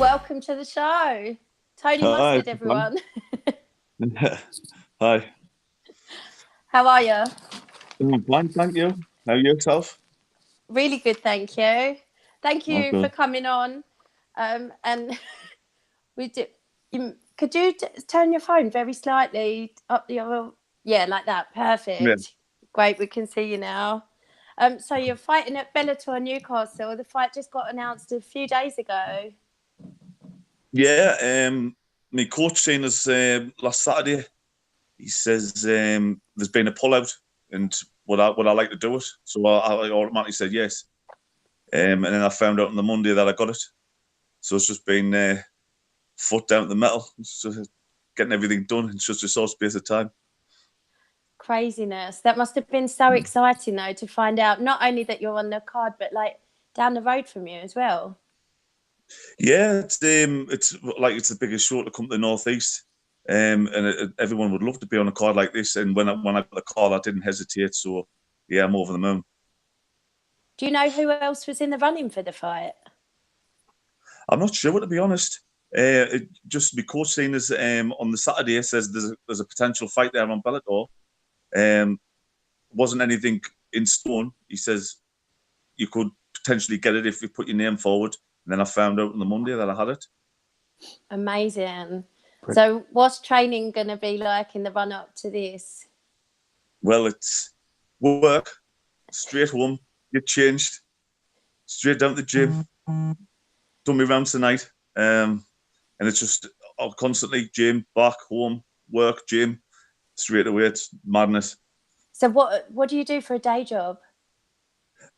Welcome to the show. Tony Hi, Mustard, everyone. Hi. How are you? Fine, thank you. How are you yourself? Really good, thank you. Thank Oh, you for good. coming on. And we do. Could you turn your phone very slightly up the other? Yeah, like that. Perfect. Yeah. Great, we can see you now. So you're fighting at Bellator Newcastle. The fight just got announced a few days ago. Yeah, my coach seen us last Saturday. He says there's been a pullout and would I like to do it? So I automatically said yes. And then I found out on the Monday that I got it. So it's just been foot down to the metal, just getting everything done in such a short space of time. Craziness. That must have been so exciting though to find out not only that you're on the card, but like down the road from you as well. Yeah, it's like it's the biggest show to come to the Northeast, and everyone would love to be on a card like this. And when I got the call, I didn't hesitate. So yeah, I'm over the moon. Do you know who else was in the running for the fight? I'm not sure, to be honest. Just my coach saying is on the Saturday says there's a potential fight there on Bellator. Wasn't anything in stone. He says you could potentially get it if you put your name forward. And then I found out on the Monday that I had it. Amazing. So what's training going to be like in the run up to this? Well, it's work, straight home, get changed, straight down to the gym, done my rounds tonight. And it's just constantly gym, back, home, work, gym, straight away. It's madness. So what do you do for a day job?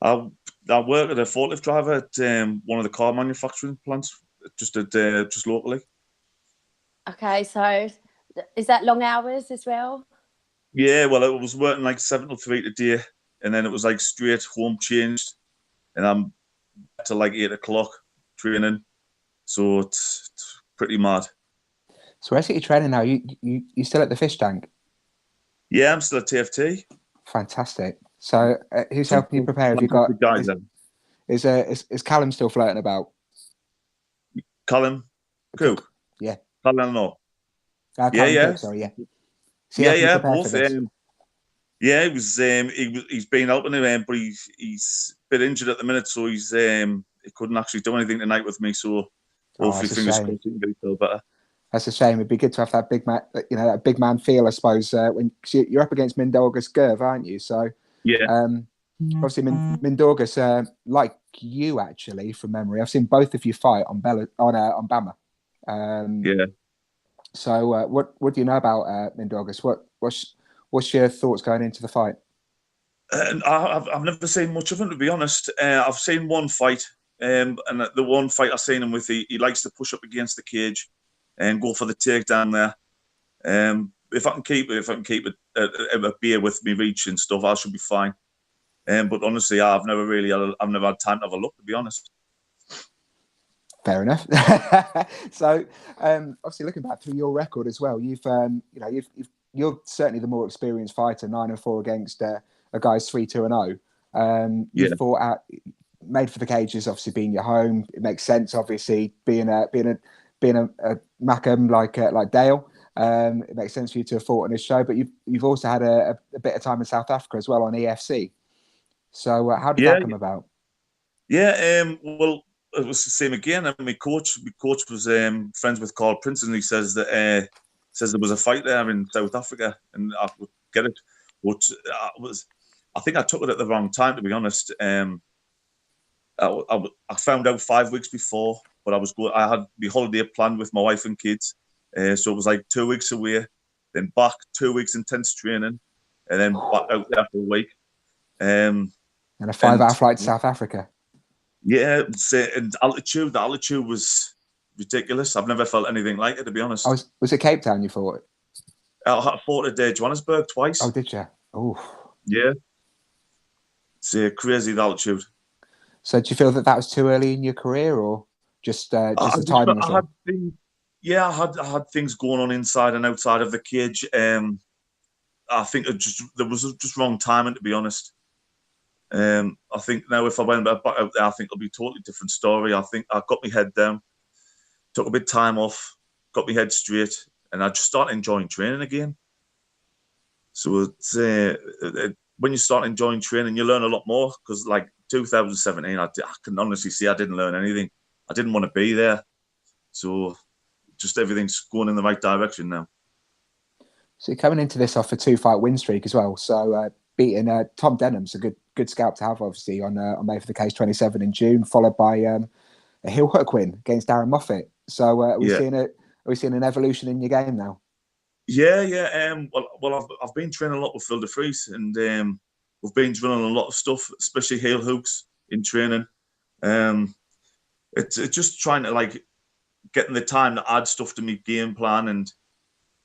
I work as a forklift driver at one of the car manufacturing plants, just locally. Okay, so is that long hours as well? Yeah, well, I was working like 7 till 3 today, and then it was like straight home changed, and I'm back to like 8 o'clock training, so it's pretty mad. So where's it you're training now? You still at the fish tank? Yeah, I'm still at TFT. Fantastic. So who's helping you prepare? Have you got guys? Is Callum still floating about? Callum Cook. Yeah. Callum, no. Callum Cook, sorry, yeah. Yeah, both. Yeah, it was. He's been helping him, but he's a bit injured at the minute, so he couldn't actually do anything tonight with me. So hopefully, fingers crossed, he can get himself better. That's a shame. It'd be good to have that big man, that big man feel, I suppose. When you're up against Mindaugas Gerv, aren't you? So yeah. Obviously, Mindaugas, like you actually, from memory, I've seen both of you fight on Bama. Yeah. So what do you know about Mindaugas? What's your thoughts going into the fight? I've never seen much of him, to be honest. I've seen one fight, and the one fight I've seen him with, he likes to push up against the cage and go for the takedown there. If I can keep it a beer with me reach and stuff, I should be fine. But honestly, I've never had time to have a look, to be honest. Fair enough. So, obviously, looking back through your record as well, you're certainly the more experienced fighter, 9-4 against a guy's 3-2-0. You fought out, made for the cages, obviously being your home. It makes sense, obviously, being a Mackham like Dale. It makes sense for you to have fought on this show, but you've also had a bit of time in South Africa as well on EFC. So how did that come about? Yeah, well, it was the same again. And my coach was friends with Carl Prince, and he says that there was a fight there in South Africa, and I would get it. But I think I took it at the wrong time, to be honest. I found out 5 weeks before, but I had my holiday planned with my wife and kids, so it was like 2 weeks away, then back 2 weeks intense training, and then back out there for a week. And a 5-hour flight to South Africa. Yeah, and the altitude was ridiculous. I've never felt anything like it, to be honest. Was it Cape Town you fought? I fought at Johannesburg twice. Oh, did you? Oh. Yeah. It's crazy, the altitude. So do you feel that was too early in your career, or just the timing? I had things going on inside and outside of the cage. I think there was just wrong timing, to be honest. I think now if I went back out there, I think it'll be a totally different story. I think I got my head down, took a bit of time off, got my head straight, and I just started enjoying training again. So it's when you start enjoying training, you learn a lot more, because like 2017, I can honestly say I didn't learn anything. I didn't want to be there. So just everything's going in the right direction now. So you're coming into this off a 2-fight win streak as well. So beating Tom Denham's a good scalp to have, obviously, on May for the Case 27 in June, followed by a heel hook win against Darren Moffat. So are we seeing an evolution in your game now? Yeah. Well, I've been training a lot with Phil DeFries, and we've been drilling a lot of stuff, especially heel hooks in training. It's just trying to like getting the time to add stuff to my game plan,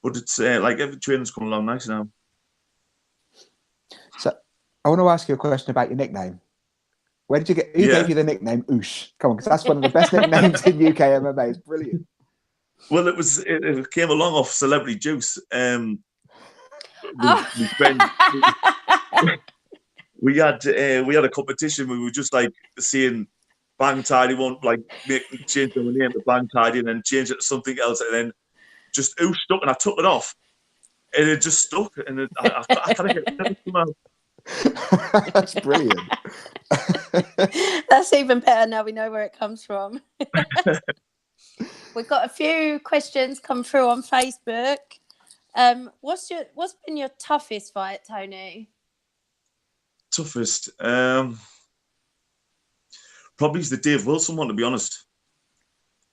but it's like every training's coming along nice now. So I want to ask you a question about your nickname. Where did you get? Who gave you the nickname Oosh? Come on, because that's one of the best nicknames in UK MMA. It's brilliant. Well, it came along off Celebrity Juice. We had a competition. We were just like seeing Bang Tidy, one like change the name to Bang Tidy, and then change it to something else, and then just Oosh stuck, and I took it off, and it just stuck, and I kind of get rid of it somehow. That's brilliant. That's even better now we know where it comes from. We've got a few questions come through on Facebook. What's been your toughest fight, Tony? Toughest, probably is the Dave Wilson one, to be honest.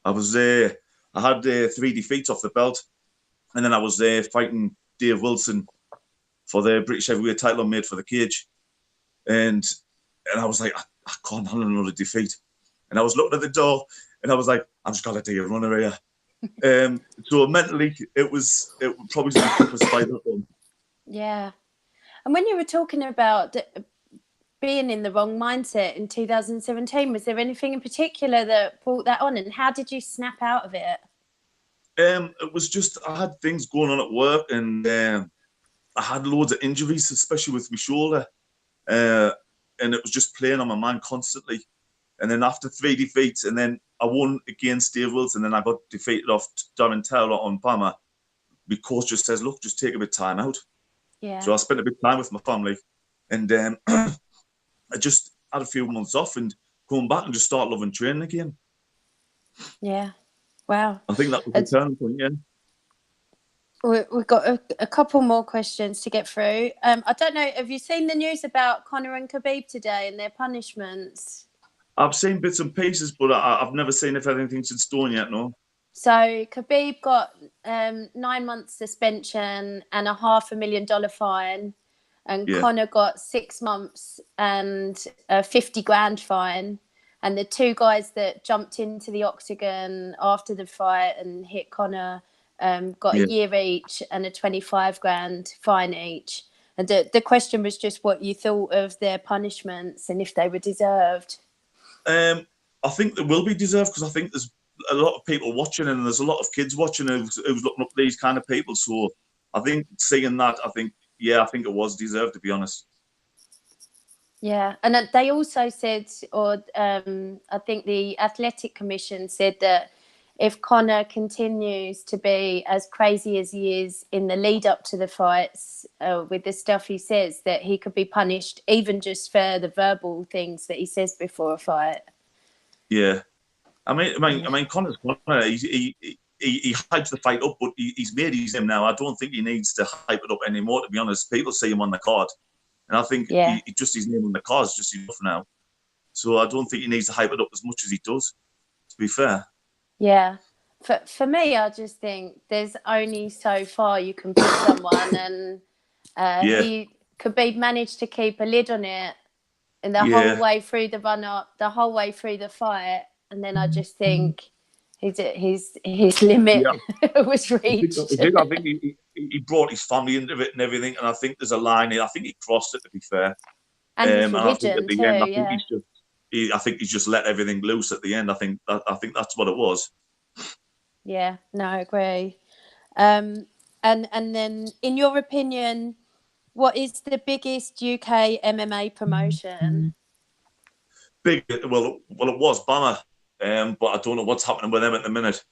I had 3 defeats off the belt, and then I was fighting Dave Wilson for the British heavyweight title I made for the cage, and I was like, I can't handle another defeat, and I was looking at the door, and I was like, I'm just gonna do a runner here. So mentally, it probably the toughest fight I've done. Yeah, and when you were talking about being in the wrong mindset in 2017, was there anything in particular that brought that on, and how did you snap out of it? It was just I had things going on at work, and I had loads of injuries, especially with my shoulder, and it was just playing on my mind constantly. And then after 3 defeats, and then I won against Dave Wilson, and then I got defeated off Darren Taylor on Bama. My coach just says, look, just take a bit of time out. Yeah. So I spent a bit of time with my family, and I just had a few months off and come back and just start loving training again. Yeah. Wow. I think that was the turning point, yeah. We've got a couple more questions to get through. I don't know, have you seen the news about Conor and Khabib today and their punishments? I've seen bits and pieces, but I've never seen if anything's in stone yet, no. So Khabib got 9 months suspension and a $500,000 fine, and Conor got 6 months and a 50 grand fine. And the 2 guys that jumped into the octagon after the fight and hit Conor got a year each and a 25 grand fine each. And the question was just what you thought of their punishments and if they were deserved. I think they will be deserved, because I think there's a lot of people watching, and there's a lot of kids watching who's looking up these kind of people. So I think seeing that, I think it was deserved, to be honest. Yeah, and they also said, or I think the Athletic Commission said that if Conor continues to be as crazy as he is in the lead up to the fights with the stuff he says, that he could be punished even just for the verbal things that he says before a fight. Yeah, I mean, Conor's Conor. He hypes the fight up, but he's made his name now. I don't think he needs to hype it up anymore, to be honest. People see him on the card, and I think just his name on the card is just enough now. So I don't think he needs to hype it up as much as he does, to be fair. Yeah. For me, I just think there's only so far you can push someone, and he could be managed to keep a lid on it and the whole way through the run-up, the whole way through the fight. And then I just think his limit was reached. I think he brought his family into it and everything, and I think there's a line. I think he crossed it, to be fair. And his religion, I think at the too, end, I think he's just let everything loose at the end. I think that's what it was. Yeah, no, I agree. And then, in your opinion, what is the biggest UK MMA promotion? Well, it was Bama, but I don't know what's happening with them at the minute.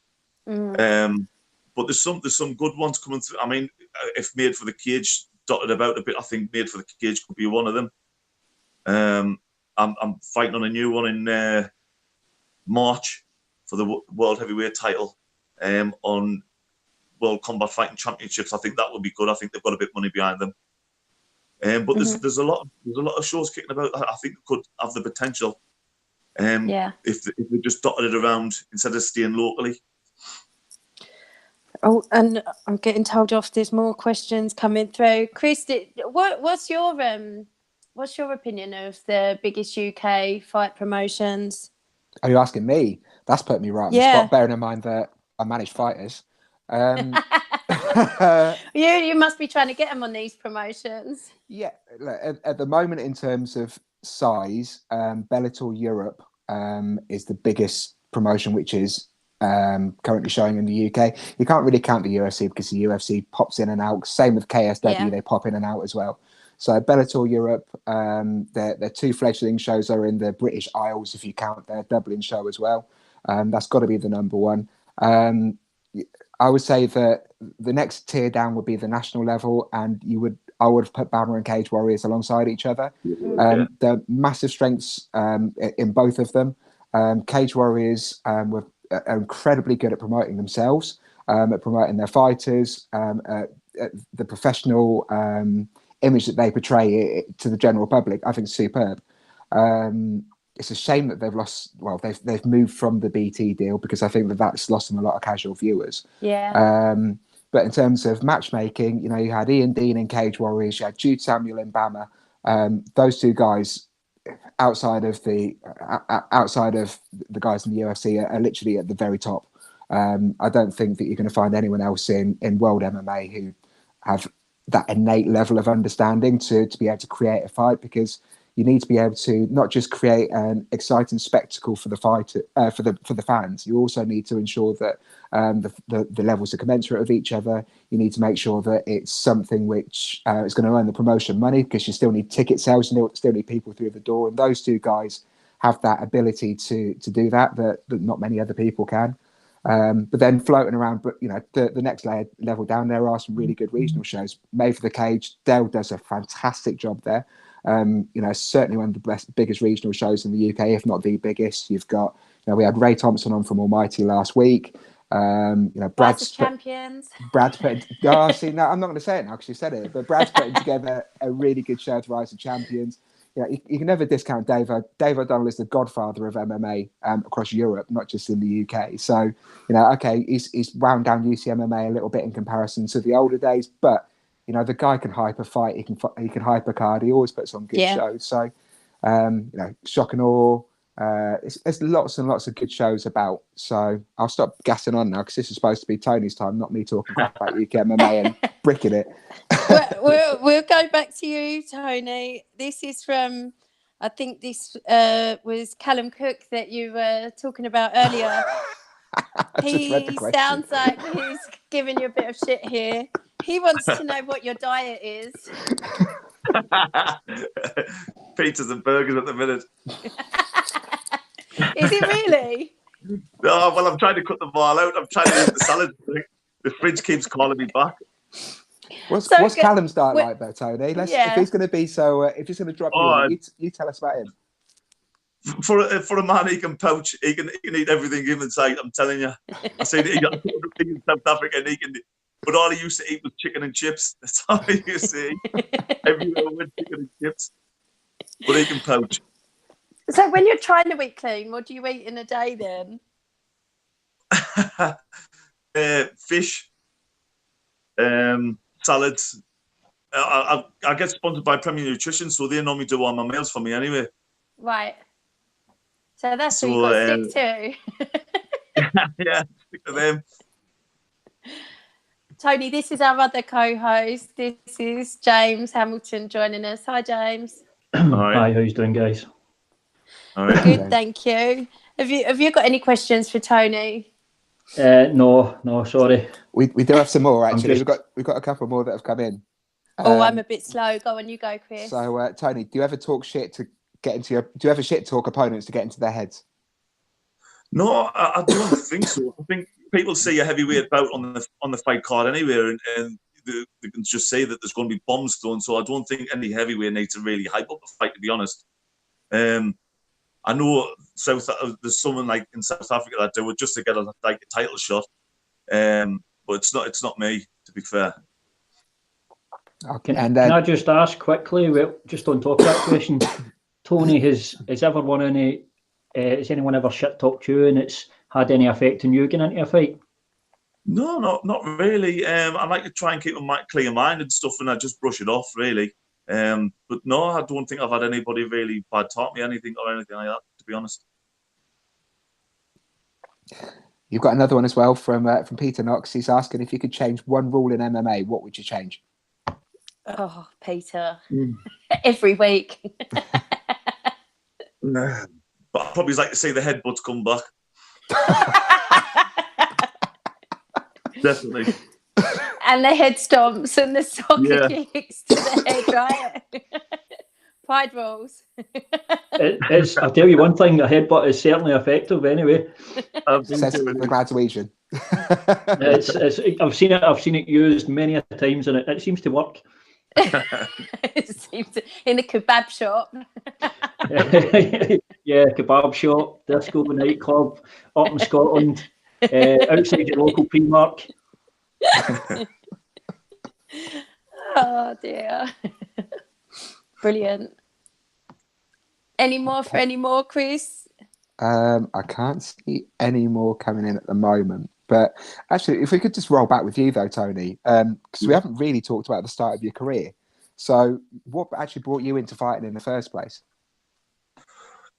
But there's some good ones coming through. I mean, if Made for the Cage dotted about a bit, I think Made for the Cage could be one of them. I'm fighting on a new one in March for the World Heavyweight title on World Combat Fighting Championships. I think that would be good. I think they've got a bit of money behind them. But there's a lot of shows kicking about. I think they could have the potential. If they just dotted it around instead of staying locally. Oh, and I'm getting told off. There's more questions coming through. Chris, what's your opinion of the biggest UK fight promotions? Are you asking me? That's put me right on the spot. Bearing in mind that I manage fighters. You must be trying to get them on these promotions. Yeah, at the moment, in terms of size, Bellator Europe is the biggest promotion, which is currently showing in the UK. You can't really count the UFC because the UFC pops in and out. Same with KSW, they pop in and out as well. So Bellator Europe, their two fledgling shows are in the British Isles, if you count their Dublin show as well. That's got to be the number one. I would say that the next tier down would be the national level, and I would put Bama and Cage Warriors alongside each other. The massive strengths in both of them. Cage Warriors were incredibly good at promoting themselves, at promoting their fighters, the professional image that they portray to the general public. I think is superb. It's a shame that they've lost. Well, they've moved from the BT deal because I think that's lost them a lot of casual viewers. But in terms of matchmaking, you had Ian Dean in Cage Warriors, you had Jude Samuel in Bama. Those two guys, outside of the guys in the UFC, are literally at the very top. I don't think that you're going to find anyone else in world MMA who have that innate level of understanding to be able to create a fight, because you need to be able to not just create an exciting spectacle for the fighter, for the fans. You also need to ensure that the levels are commensurate with each other. You need to make sure that it's something which is going to earn the promotion money, because you still need ticket sales, you still need people through the door, and those two guys have that ability to do that not many other people can. But then floating around, but the next level down, there are some really good regional shows. Made for the Cage, Dale does a fantastic job there. Certainly one of the biggest regional shows in the UK, if not the biggest. You've got, we had Ray Thompson on from Almighty last week. Brad's champions. Brad's putting. Oh, see, no, I'm not going to say it now because you said it. But Brad's putting together a really good show with Rise of Champions. You can never discount Dave. Dave O'Donnell is the godfather of MMA across Europe, not just in the UK. So, okay, he's wound down UCMMA a little bit in comparison to the older days, but the guy can hyper fight. He can hyper card. He always puts on good shows. So, Shock and Awe. There's lots and lots of good shows about. So I'll stop gassing on now, because this is supposed to be Tony's time, not me talking about UK MMA and bricking it. We'll go back to you, Tony. This is from, I think this was Callum Cook that you were talking about earlier. He sounds like he's giving you a bit of shit here. He wants to know what your diet is. Pizzas and burgers at the minute. Is it really? No, well, I'm trying to cut them all out. I'm trying to eat the salad. The fridge keeps calling me back. What's Callum's diet like, though, Tony? If he's going to be so, if he's going to drop you tell us about him. For a man, he can poach. He can eat everything given sight. I'm telling you. I said he got in South Africa, and but all he used to eat was chicken and chips. That's all he used to eat. Everywhere with chicken and chips. But he can poach. So when you're trying to eat clean, what do you eat in a day then? Fish, salads. I get sponsored by Premier Nutrition, so they normally do all my meals for me anyway. Right. So that's what you've got to stick to. Yeah, stick to them. Tony, this is our other co-host. This is James Hamilton joining us. Hi, James. Hi, how you doing, guys? All right. Good, thank you. Have you got any questions for Tony? No, sorry. We do have some more, actually. We've got a couple more that have come in. I'm a bit slow. Go on, you go, Chris. So, Tony, do you ever talk shit to get into do you ever shit talk opponents to get into their heads? No, I don't think so. I think people see a heavyweight bout on the fight card anywhere, and they can just say that there's going to be bombs thrown. So I don't think any heavyweight needs to really hype up a fight, to be honest. I know there's someone like in South Africa that do it just to get a title shot, but it's not me, to be fair. Okay, can I just ask quickly, just on top of that question, Tony, has anyone ever shit talked you and it's had any effect on you getting into a fight? No, not really. I like to try and keep a clear mind and stuff, and I just brush it off, really. But no, I don't think I've had anybody really bad talk me anything like that, to be honest. You've got another one as well from Peter Knox. He's asking if you could change one rule in MMA, what would you change? Oh, Peter, every week. But I'd probably like to see the headbutts come back. Definitely. And the head stomps and the soccer kicks to the head, right? Pride rules. I'll tell you one thing, a headbutt is certainly effective anyway. Says the graduation. I've seen it used many times and it seems to work. It seems in the kebab shop. Yeah, kebab shop, disco nightclub, up in Scotland, outside your local Primark. Oh dear. Brilliant. Any more, Chris? I can't see any more coming in at the moment. But actually, if we could just roll back with you though, Tony, because we haven't really talked about the start of your career. So what actually brought you into fighting in the first place?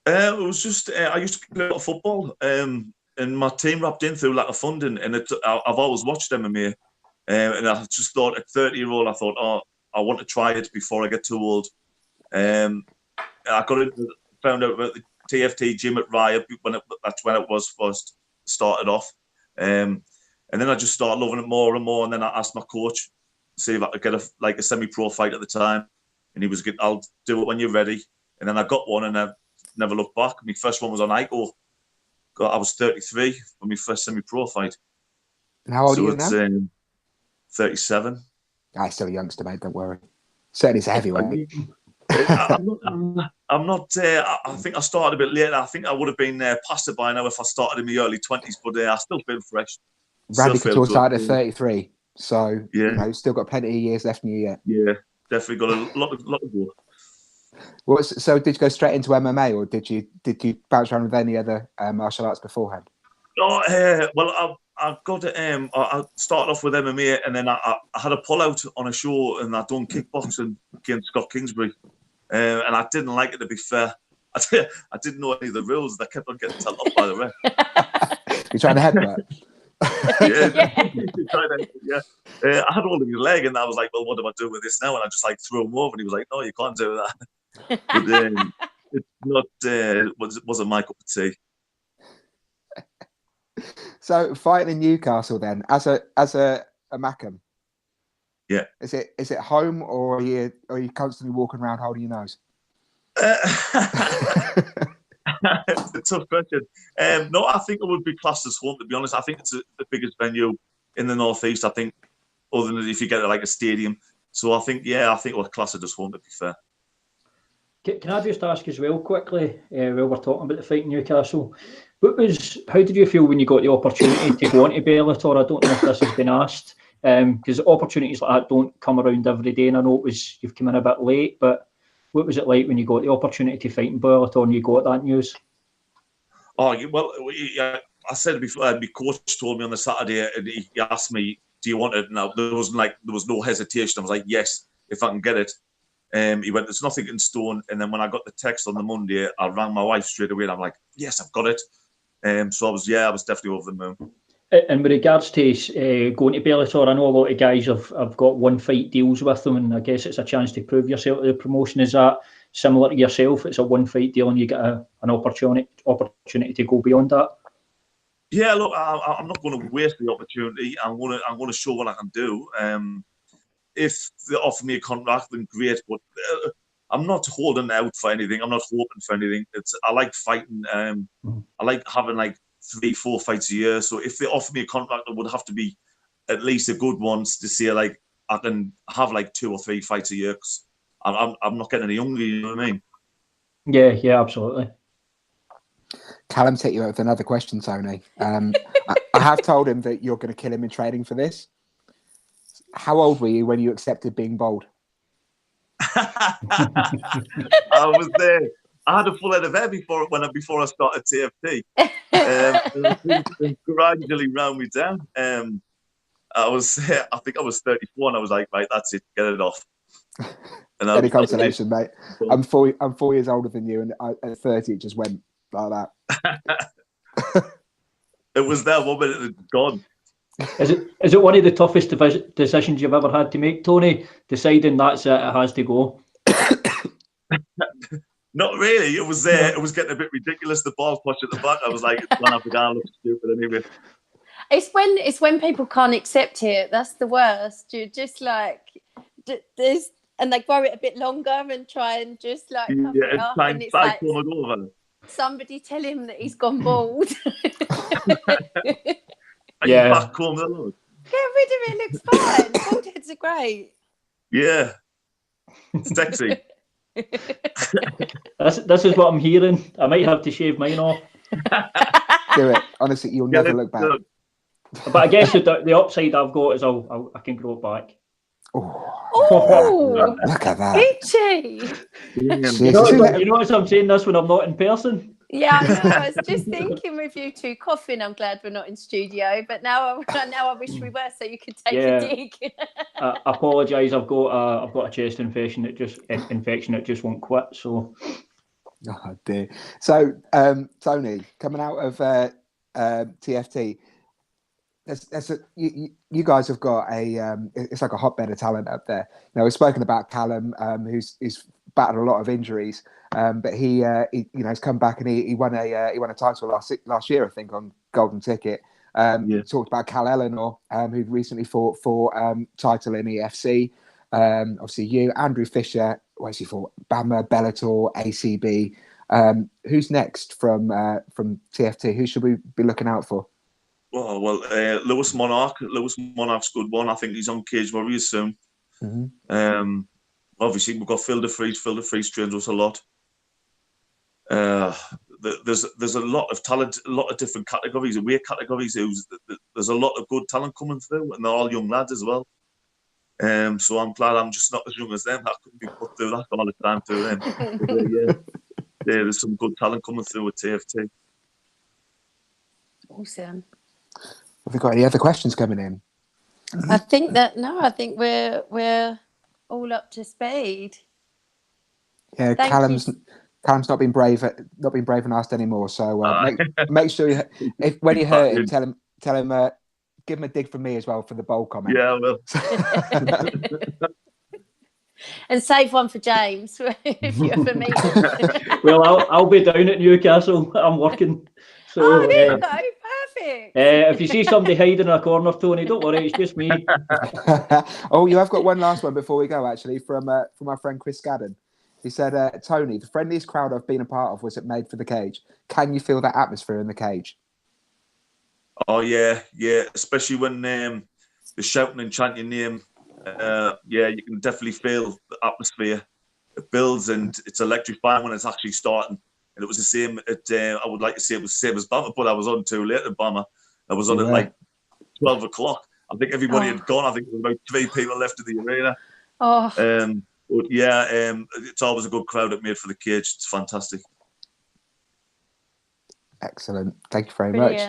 It was just, I used to play a lot of football, and my team wrapped in through lack of funding, and I've always watched MMA, and I just thought at 30-year-old, I thought, oh, I want to try it before I get too old. I found out about the TFT gym at Raya that's when it was first started off. And then I just started loving it more and more. And then I asked my coach to see if I could get a semi-pro fight at the time. And he was good, I'll do it when you're ready. And then I got one and I never looked back. My first one was on ICO. I was 33 for my first semi-pro fight. And how old are you now? 37. I'm still a youngster, mate, don't worry. Certainly it's a heavyweight. I'm not. I think I started a bit later. I think I would have been past it by now if I started in my early 20s. But I still feel fresh. Randy Couture started at 33, so yeah, still got plenty of years left in you yet. Yeah, definitely got a lot to go. So did you go straight into MMA, or did you bounce around with any other martial arts beforehand? No, well, I got I started off with MMA, and then I had a pullout on a show, and I done kickboxing against Scott Kingsbury. And I didn't like it, to be fair. I didn't know any of the rules. They kept on getting told up by the ref. You're trying to headbutt? Yeah. I had hold of his leg, and I was like, well, what do I do with this now? And I just threw him over, and he was like, no, you can't do that. But it's not, it wasn't my cup of tea. So fighting in Newcastle then, as a Mackem. Yeah. Is it home, or are you constantly walking around holding your nose? It's a tough question. No, I think it would be classed as home, to be honest. I think it's the biggest venue in the northeast. I think, other than if you get a stadium. So I think we're classed as home, to be fair. Can I just ask as well quickly, while we're talking about the fight in Newcastle, how did you feel when you got the opportunity to go into Bellator? I don't know if this has been asked, because opportunities like that don't come around every day, and I know you've come in a bit late, but what was it like when you got the opportunity to fight in Bellator and you got that news? Oh, well, I said before, my coach told me on the Saturday, and he asked me, do you want it? Now, there was no hesitation. I was like, yes, if I can get it. He went, there's nothing in stone. And then when I got the text on the Monday, I rang my wife straight away, and I'm like, yes, I've got it. So I was definitely over the moon. And with regards to going to Bellator, I know a lot of guys have got one fight deals with them, and I guess it's a chance to prove yourself to the promotion. Is that similar to yourself? It's a one fight deal, and you get an opportunity to go beyond that. Yeah, look, I'm not going to waste the opportunity. I'm going to show what I can do. If they offer me a contract, then great. But I'm not holding out for anything. I'm not hoping for anything. I like fighting. I like having 3-4 fights a year. So if they offer me a contract, it would have to be at least a good one to say like I can have like 2 or 3 fights a year, because I'm not getting any younger. You know what I mean? Yeah, absolutely. Callum's hit you with another question, Tony. I have told him that you're going to kill him in training for this. How old were you when you accepted being bald? I was there. I had a full head of hair before I started TFT. It gradually round me down. I think I was 34, and I was like, right, that's it, get it off. And Any consolation, mate? I'm 4 years older than you, and at 30 it just went like that. It was there one minute and gone. Is it one of the toughest decisions you've ever had to make, Tony? Deciding that's it has to go. Not really. It was there. It was getting a bit ridiculous. The ball push at the back. I was like, it's gonna have to go. Look stupid anyway. It's when people can't accept it. That's the worst. You just like this, and they grow it a bit longer and try and just like cover it up. And it's like somebody tell him that he's gone bald. Yeah. Back home, the Lord. Get rid of it. It looks fine. Bald heads are great. Yeah. It's sexy. This is what I'm hearing. I might have to shave mine off. Do it. Honestly, you'll never look back. But I guess the upside I've got is I can grow it back. Oh, look at that. Itchy. You notice I'm saying this when I'm not in person? Yeah, I know. I was just thinking with you two coughing, I'm glad we're not in studio. But now I wish we were, so you could take a dig. I apologise. I've got a chest infection that just won't quit. So, oh dear. So, Tony, coming out of TFT, you guys have got it's like a hotbed of talent up there. Now we've spoken about Callum, who's battled a lot of injuries, but he he's come back and he won a title last year, I think, on Golden Ticket. Talked about Cal Eleanor, who recently fought for title in EFC. Obviously, you, Andrew Fisher. Where's he fought? BAMMA, Bellator, ACB. Who's next from TFT? Who should we be looking out for? Oh, well, Lewis Monarch. Lewis Monarch's a good one. I think he's on Cage Warriors soon. Mm-hmm. Obviously, we've got Phil de Vries. Phil de Vries trains us a lot. There's a lot of talent, a lot of different categories, weight categories. There's a lot of good talent coming through, and they're all young lads as well. So I'm glad I'm just not as young as them. I couldn't be put through that all the time through them. There's some good talent coming through with TFT. Awesome. Have we got any other questions coming in? I think we're all up to speed. Yeah, Callum's not been brave and asked anymore. So make sure when you hurt him, tell him give him a dig from me as well for the bowl comment. Yeah, I will. And save one for James if you ever meet him. Well, I'll be down at Newcastle. I'm working. So, there you go. Perfect. If you see somebody hiding in a corner, Tony, don't worry, it's just me. Oh, you have got one last one before we go, actually, from our friend Chris Scadden. He said, Tony, the friendliest crowd I've been a part of was at Made for the Cage. Can you feel that atmosphere in the cage? Oh, yeah. Especially when they're shouting and chanting your name. You can definitely feel the atmosphere. It builds and it's electrifying when it's actually starting. And it was the same at, I would like to say it was the same as BAMMA, but I was on too late at BAMMA. I was on at like 12 o'clock. I think everybody had gone. I think there was about 3 people left in the arena. But it's always a good crowd at Made for the Cage. It's fantastic. Excellent. Thank you very much.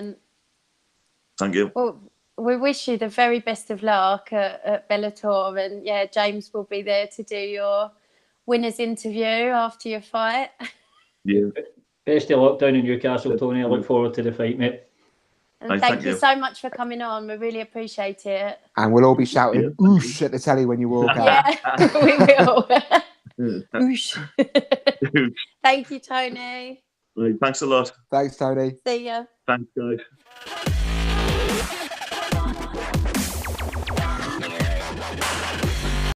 Thank you. Well, we wish you the very best of luck at Bellator, and James will be there to do your winner's interview after your fight. Yeah. Best of luck down in Newcastle, Tony. I look forward to the fight, mate. And thank you so much for coming on. We really appreciate it. And we'll all be shouting "oosh" at the telly when you walk out. Yeah, we will. Oosh. Thank you, Tony. Right, thanks a lot. Thanks, Tony. See ya. Thanks, guys.